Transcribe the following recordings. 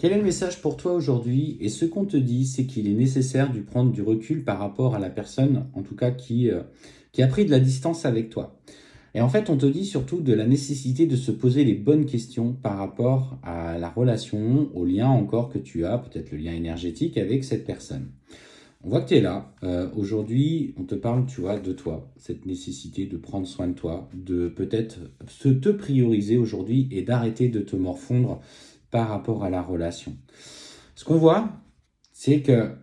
Quel est le message pour toi aujourd'hui? Et ce qu'on te dit, c'est qu'il est nécessaire de prendre du recul par rapport à la personne, en tout cas qui a pris de la distance avec toi. Et en fait, on te dit surtout de la nécessité de se poser les bonnes questions par rapport à la relation, au lien encore que tu as, peut-être le lien énergétique avec cette personne. On voit que tu es là. Aujourd'hui, on te parle, tu vois, de toi, cette nécessité de prendre soin de toi, de peut-être te prioriser aujourd'hui et d'arrêter de te morfondre par rapport à la relation. Ce qu'on voit, c'est que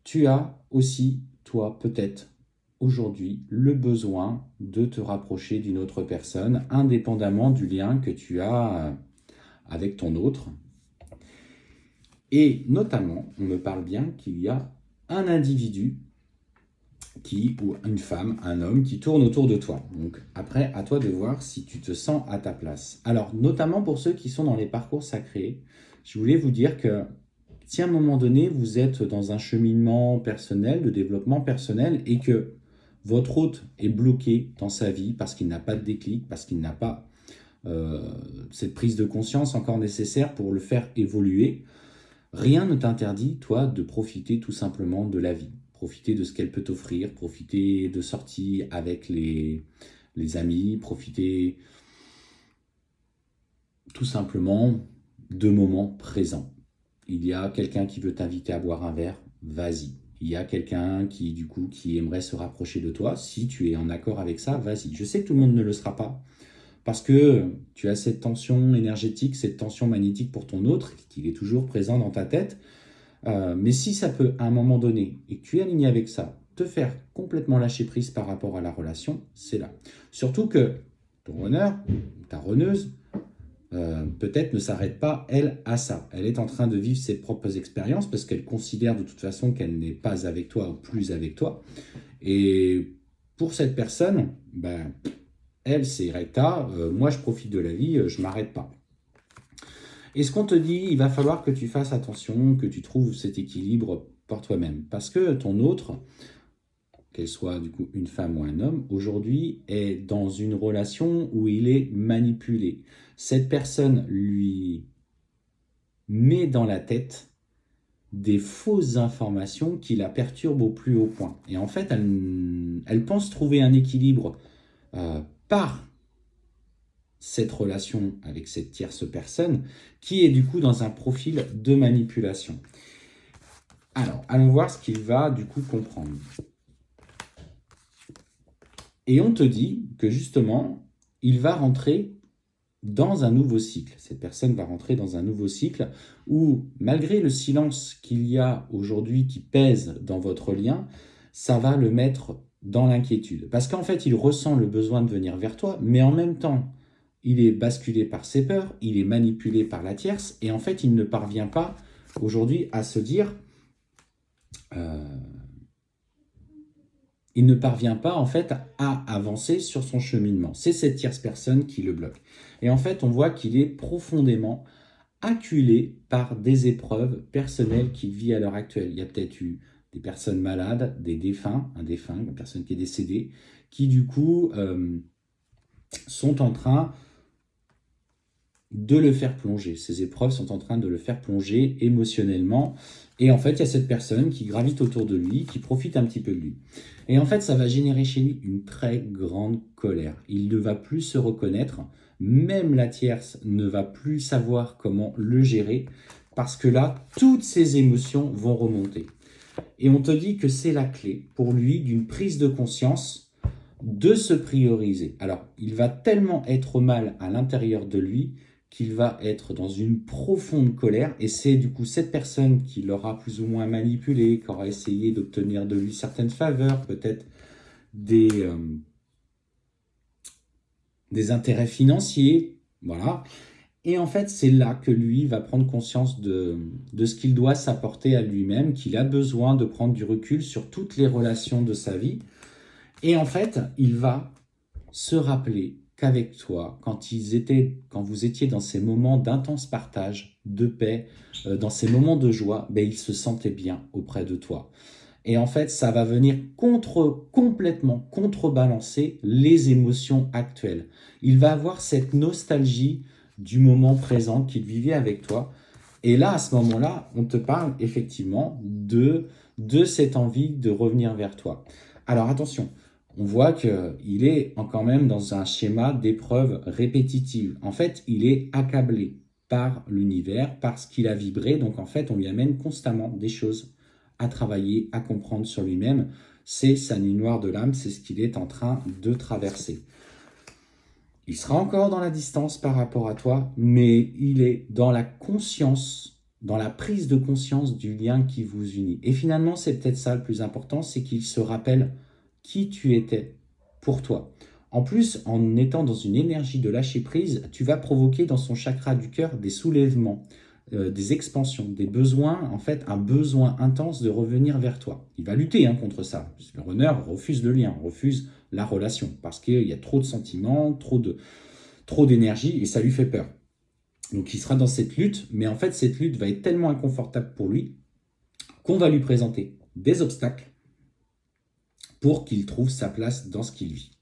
tu as aussi, toi, peut-être, aujourd'hui, le besoin de te rapprocher d'une autre personne, indépendamment du lien que tu as avec ton autre. Et notamment, on me parle bien qu'il y a un individu ou une femme, un homme qui tourne autour de toi. Donc après, à toi de voir si tu te sens à ta place. Alors, notamment pour ceux qui sont dans les parcours sacrés, je voulais vous dire que si à un moment donné, vous êtes dans un cheminement personnel, de développement personnel, et que votre hôte est bloqué dans sa vie parce qu'il n'a pas de déclic, parce qu'il n'a pas cette prise de conscience encore nécessaire pour le faire évoluer, rien ne t'interdit, toi, de profiter tout simplement de la vie. Profiter de ce qu'elle peut t'offrir, profiter de sorties avec les amis, profiter tout simplement de moments présents. Il y a quelqu'un qui veut t'inviter à boire un verre, vas-y. Il y a quelqu'un qui aimerait se rapprocher de toi. Si tu es en accord avec ça, vas-y. Je sais que tout le monde ne le sera pas, parce que tu as cette tension énergétique, cette tension magnétique pour ton autre, qu'il est toujours présent dans ta tête. Mais si ça peut, à un moment donné, et que tu es aligné avec ça, te faire complètement lâcher prise par rapport à la relation, c'est là. Surtout que ton runner, ta runneuse, peut-être ne s'arrête pas, elle, à ça. Elle est en train de vivre ses propres expériences parce qu'elle considère de toute façon qu'elle n'est pas avec toi ou plus avec toi. Et pour cette personne, ben, elle, c'est recta, moi je profite de la vie, je m'arrête pas. Et ce qu'on te dit, il va falloir que tu fasses attention, que tu trouves cet équilibre par toi-même. Parce que ton autre, qu'elle soit du coup une femme ou un homme, aujourd'hui est dans une relation où il est manipulé. Cette personne lui met dans la tête des fausses informations qui la perturbent au plus haut point. Et en fait, elle pense trouver un équilibre par cette relation avec cette tierce personne qui est du coup dans un profil de manipulation. Alors, allons voir ce qu'il va du coup comprendre. Et on te dit que justement, il va rentrer dans un nouveau cycle. Cette personne va rentrer dans un nouveau cycle où, malgré le silence qu'il y a aujourd'hui qui pèse dans votre lien, ça va le mettre dans l'inquiétude. Parce qu'en fait, il ressent le besoin de venir vers toi, mais en même temps, il est basculé par ses peurs, il est manipulé par la tierce, et en fait, il ne parvient pas aujourd'hui à se dire... il ne parvient pas en fait à avancer sur son cheminement. C'est cette tierce personne qui le bloque. Et en fait, on voit qu'il est profondément acculé par des épreuves personnelles qu'il vit à l'heure actuelle. Il y a peut-être eu des personnes malades, des défunts, un défunt, une personne qui est décédée, qui du coup sont en train de le faire plonger. Ces épreuves sont en train de le faire plonger émotionnellement. Et en fait, il y a cette personne qui gravite autour de lui, qui profite un petit peu de lui. Et en fait, ça va générer chez lui une très grande colère. Il ne va plus se reconnaître. Même la tierce ne va plus savoir comment le gérer. Parce que là, toutes ses émotions vont remonter. Et on te dit que c'est la clé pour lui d'une prise de conscience de se prioriser. Alors, il va tellement être mal à l'intérieur de lui qu'il va être dans une profonde colère, et c'est du coup cette personne qui l'aura plus ou moins manipulé, qui aura essayé d'obtenir de lui certaines faveurs, peut-être des intérêts financiers, voilà. Et en fait, c'est là que lui va prendre conscience de ce qu'il doit s'apporter à lui-même, qu'il a besoin de prendre du recul sur toutes les relations de sa vie. Et en fait, il va se rappeler qu'avec toi, quand vous étiez dans ces moments d'intense partage, de paix, dans ces moments de joie, il se sentait bien auprès de toi. Et en fait, ça va venir complètement contrebalancer les émotions actuelles. Il va avoir cette nostalgie du moment présent qu'il vivait avec toi. Et là, à ce moment-là, on te parle effectivement de cette envie de revenir vers toi. Alors attention, on voit qu'il est quand même dans un schéma d'épreuves répétitives. En fait, il est accablé par l'univers, par ce qu'il a vibré. Donc en fait, on lui amène constamment des choses à travailler, à comprendre sur lui-même. C'est sa nuit noire de l'âme, c'est ce qu'il est en train de traverser. Il sera encore dans la distance par rapport à toi, mais il est dans la conscience, dans la prise de conscience du lien qui vous unit. Et finalement, c'est peut-être ça le plus important, c'est qu'il se rappelle qui tu étais pour toi. En plus, en étant dans une énergie de lâcher prise, tu vas provoquer dans son chakra du cœur des soulèvements, des expansions, des besoins, en fait, un besoin intense de revenir vers toi. Il va lutter contre ça. Le runner refuse le lien, refuse la relation, parce qu'il y a trop de sentiments, trop d'énergie, et ça lui fait peur. Donc il sera dans cette lutte, mais en fait, cette lutte va être tellement inconfortable pour lui qu'on va lui présenter des obstacles pour qu'il trouve sa place dans ce qu'il vit.